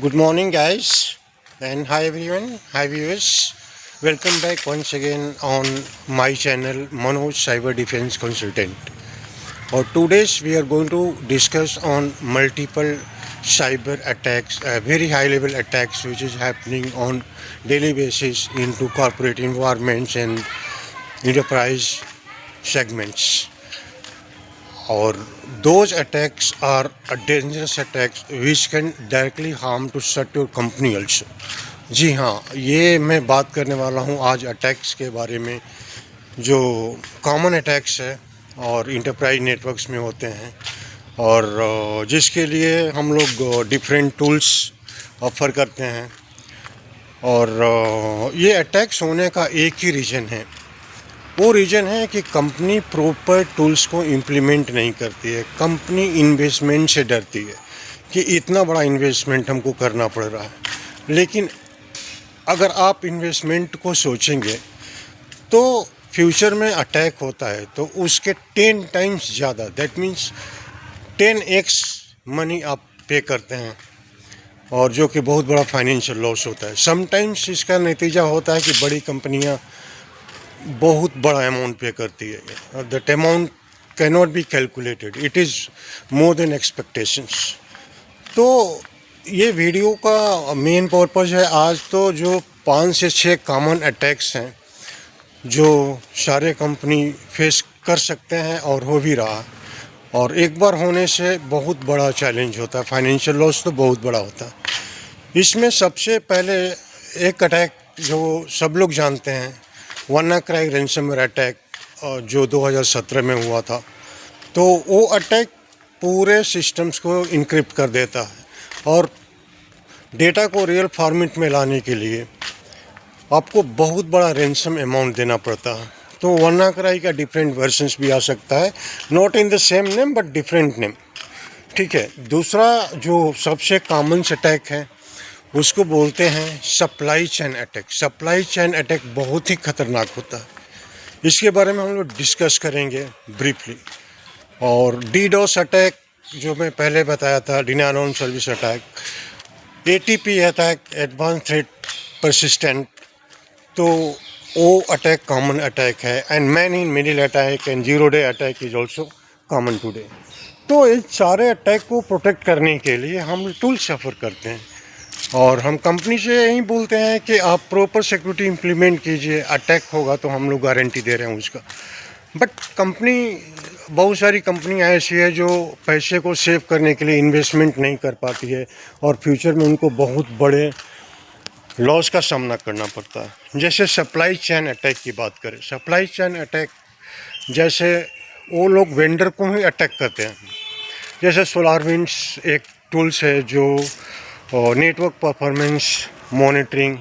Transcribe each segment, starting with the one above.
Good morning, guys, and hi everyone, hi viewers. Welcome back once again on my channel, Manoj Cyber Defense Consultant. For today's, we are going to discuss on multiple cyber attacks, very high-level attacks, which is happening on daily basis into corporate environments and enterprise segments. और those attacks are a dangerous attacks which can directly harm to shut your company also. जी हाँ, ये मैं बात करने वाला हूँ आज attacks के बारे में जो कॉमन अटैक्स है और इंटरप्राइज नेटवर्क्स में होते हैं और जिसके लिए हम लोग डिफरेंट टूल्स ऑफ़र करते हैं और ये अटैक्स होने का एक ही रीज़न है। वो रीज़न है कि कंपनी प्रॉपर टूल्स को इम्प्लीमेंट नहीं करती है। कंपनी इन्वेस्टमेंट से डरती है कि इतना बड़ा इन्वेस्टमेंट हमको करना पड़ रहा है। लेकिन अगर आप इन्वेस्टमेंट को सोचेंगे तो फ्यूचर में अटैक होता है तो उसके 10 टाइम्स ज़्यादा, दैट मीन्स 10x मनी आप पे करते हैं और जो कि बहुत बड़ा फाइनेंशियल लॉस होता है। समटाइम्स इसका नतीजा होता है कि बड़ी कंपनियां बहुत बड़ा अमाउंट पे करती है। That amount can not be calculated, it is more than expectations. तो ये वीडियो का मेन पर्पज़ है आज तो जो 5 से 6 कॉमन अटैक्स हैं जो सारे कंपनी फेस कर सकते हैं और हो भी रहा, और एक बार होने से बहुत बड़ा चैलेंज होता है, फाइनेंशियल लॉस तो बहुत बड़ा होता है। इसमें सबसे पहले एक अटैक जो सब लोग जानते हैं, WannaCry रैंसमवेयर अटैक जो 2017 में हुआ था। तो वो अटैक पूरे सिस्टम्स को इनक्रिप्ट कर देता है और डेटा को रियल फॉर्मेट में लाने के लिए आपको बहुत बड़ा रैंसम अमाउंट देना पड़ता है। तो WannaCry का डिफरेंट वर्जन्स भी आ सकता है, not in the same name but different name, ठीक है। दूसरा जो सबसे कॉमन अटैक है उसको बोलते हैं supply chain attack. Supply chain attack बहुत ही खतरनाक होता है, इसके बारे में हम लोग डिस्कस करेंगे ब्रीफली। और DDoS अटैक जो मैं पहले बताया था, denial on service attack, ATP attack, advance threat persistent, तो वो अटैक कॉमन अटैक है। And man in middle attack and 0-day attack is also common today. तो इस सारे अटैक को प्रोटेक्ट करने के लिए हम टूल सफ़र करते हैं और हम कंपनी से यही बोलते हैं कि आप प्रॉपर सिक्योरिटी इम्प्लीमेंट कीजिए, अटैक होगा तो हम लोग गारंटी दे रहे हैं उसका। बट कंपनी, बहुत सारी कंपनियां ऐसी है जो पैसे को सेव करने के लिए इन्वेस्टमेंट नहीं कर पाती है और फ्यूचर में उनको बहुत बड़े लॉस का सामना करना पड़ता है। जैसे सप्लाई चेन अटैक की बात करें, सप्लाई चेन अटैक जैसे वो लोग वेंडर को ही अटैक करते हैं। जैसे SolarWinds एक टूल्स है जो नेटवर्क परफॉर्मेंस मॉनिटरिंग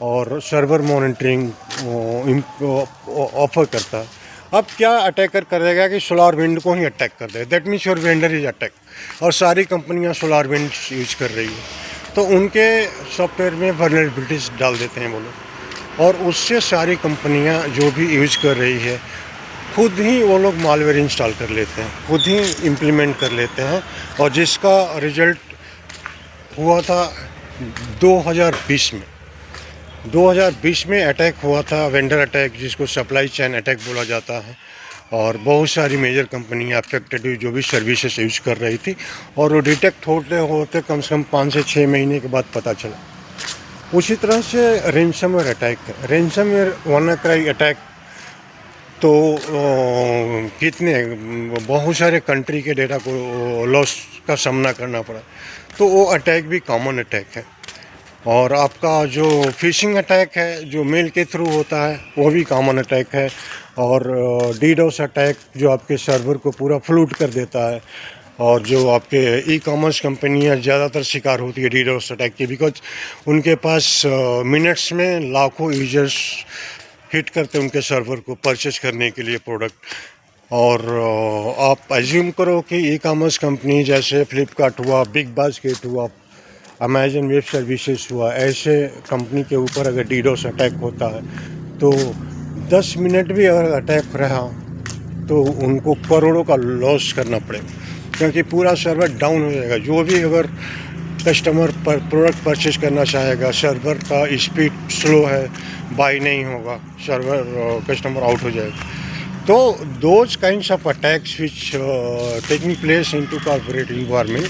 और सर्वर मॉनिटरिंग ऑफर करता है। अब क्या अटैकर करेगा कि SolarWinds को ही अटैक कर दे, that means your vendor is attack, और सारी कंपनियां SolarWinds यूज कर रही है तो उनके सॉफ्टवेयर में वल्नरेबिलिटीज डाल देते हैं वो लोग, और उससे सारी कंपनियां जो भी यूज कर रही है खुद ही वो लोग मालवेयर इंस्टॉल कर लेते हैं, खुद ही इम्प्लीमेंट कर लेते हैं, और जिसका रिजल्ट हुआ था 2020 में। 2020 में अटैक हुआ था, वेंडर अटैक, जिसको सप्लाई चेन अटैक बोला जाता है, और बहुत सारी मेजर कंपनियां अफेक्टेड हुई जो भी सर्विसेज यूज कर रही थी, और वो डिटेक्ट होते होते कम से कम 5 से 6 महीने के बाद पता चला। उसी तरह से रैंसमवेयर अटैक है, रैंसमवेयर WannaCry अटैक तो कितने बहुत सारे कंट्री के डेटा को लॉस का सामना करना पड़ा, तो वो अटैक भी कॉमन अटैक है। और आपका जो फिशिंग अटैक है जो मेल के थ्रू होता है वो भी कॉमन अटैक है। और DDoS अटैक जो आपके सर्वर को पूरा फ्लूट कर देता है, और जो आपके ई-कॉमर्स कंपनियां ज़्यादातर शिकार होती है DDoS अटैक की, बिकॉज उनके पास मिनट्स में लाखों यूजर्स हिट करते हैं उनके सर्वर को परचेज करने के लिए प्रोडक्ट। और आप एज्यूम करो कि ई-कॉमर्स कंपनी जैसे फ्लिपकार्ट हुआ, बिग बास्केट हुआ, अमेजन वेब सर्विसेज हुआ, ऐसे कंपनी के ऊपर अगर DDoS अटैक होता है तो 10 मिनट भी अगर अटैक रहा तो उनको करोड़ों का लॉस करना पड़ेगा, क्योंकि पूरा सर्वर डाउन हो जाएगा। जो भी अगर कस्टमर पर प्रोडक्ट परचेज करना चाहेगा, सर्वर का स्पीड स्लो है, बाई नहीं होगा, सर्वर कस्टमर आउट हो जाएगा. So those kinds of attacks which taking place into corporate environment,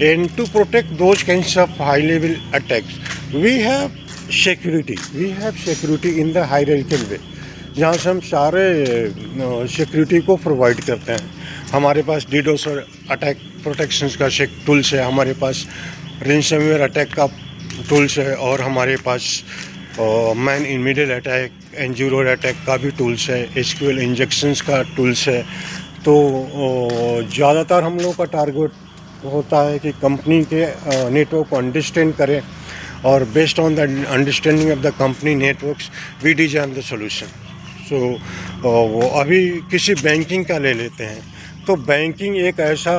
and to protect those kinds of high level attacks, we have security. We have security in the hierarchical way, जहाँ से हम सारे security को provide करते हैं. हमारे पास DDoS और अटैक प्रोटेक्शंस का टूल्स है, हमारे पास रेंसमवेयर अटैक का टूल्स है, और हमारे पास मैन इन मिडल अटैक, एंजूरोर अटैक का भी टूल्स है, SQL इंजेक्शंस का टूल्स है. तो ज़्यादातर हम लोग का टारगेट होता है कि कंपनी के नेटवर्क को अंडरस्टैंड करें, और based on the understanding of the company networks we design the solution. So वो अभी किसी बैंकिंग का ले लेते हैं, तो बैंकिंग एक ऐसा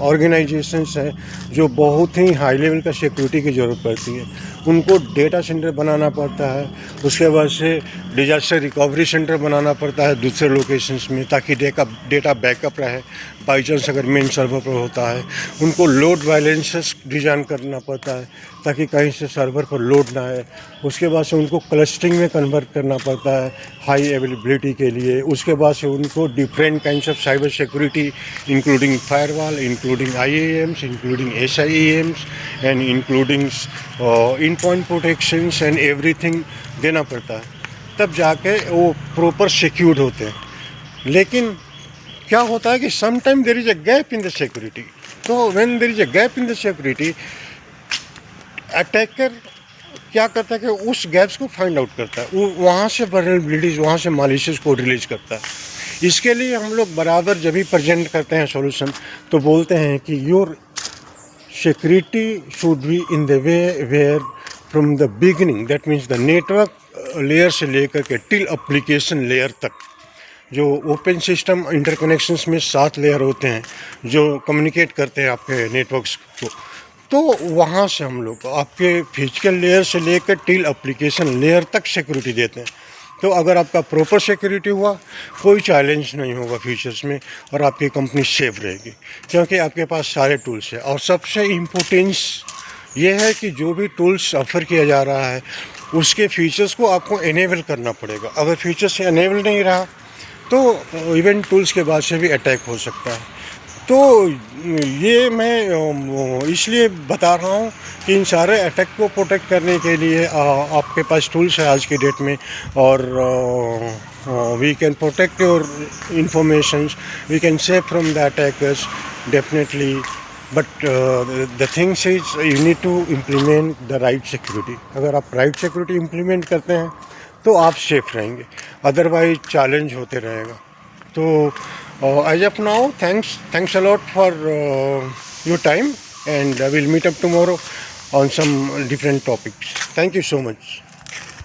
ऑर्गेनाइजेशंस है जो बहुत ही हाई लेवल का सिक्योरिटी की ज़रूरत पड़ती है. उनको डेटा सेंटर बनाना पड़ता है, उसके बाद से डिजास्टर रिकवरी सेंटर बनाना पड़ता है दूसरे लोकेशंस में, ताकि डेटा बैकअप रहे बाई चांस अगर मेन सर्वर पर होता है. उनको लोड बैलेंसेस डिज़ाइन करना पड़ता है ताकि कहीं से सर्वर पर लोड ना आए. उसके बाद से उनको क्लस्टरिंग में कन्वर्ट करना पड़ता है हाई अवेलेबिलिटी के लिए. उसके बाद से उनको different kinds of cyber security including firewall, including IAMs, including SIEMs, and including in point protections and everything देना पड़ता है, तब जाके वो प्रॉपर सिक्योर्ड होते हैं. लेकिन क्या होता है कि sometime there is a gap in the security. तो when there is a gap in the security, attacker क्या करता है कि उस गैप्स को फाइंड आउट करता है, वो वहाँ से वल्नरेबिलिटीज, वहाँ से मालिशियस कोड रिलीज करता है. इसके लिए हम लोग बराबर जब भी प्रेजेंट करते हैं सॉल्यूशन, तो बोलते हैं कि your security should be in the way where from the beginning, that means the network layer से लेकर के टिल एप्लीकेशन लेयर तक, जो ओपन सिस्टम इंटरकनेक्शंस में 7 लेयर होते हैं जो कम्युनिकेट करते हैं आपके नेटवर्क्स को. तो वहाँ से हम लोग आपके फिजिकल लेयर से लेकर टिल एप्लीकेशन लेयर तक सिक्योरिटी देते हैं. तो अगर आपका प्रॉपर सिक्योरिटी हुआ, कोई चैलेंज नहीं होगा फ्यूचर्स में, और आपकी कंपनी सेफ रहेगी, क्योंकि आपके पास सारे टूल्स हैं. और सबसे इम्पोर्टेंस ये है कि जो भी टूल्स ऑफ़र किया जा रहा है उसके फीचर्स को आपको इनेबल करना पड़ेगा. अगर फीचर्स इनेबल नहीं रहा तो इवन टूल्स के बाद से भी अटैक हो सकता है. तो ये मैं इसलिए बता रहा हूँ कि इन सारे अटैक को प्रोटेक्ट करने के लिए आपके पास टूल्स है आज की डेट में, और we can protect your informations, we can save from the attackers definitely. But the things is you need to implement the right security. अगर आप राइट सिक्योरिटी इम्प्लीमेंट करते हैं तो आप सेफ रहेंगे, अदरवाइज चैलेंज होते रहेगा. तो as of now, thanks a lot for your time, and I will meet up tomorrow on some different topics. Thank you so much.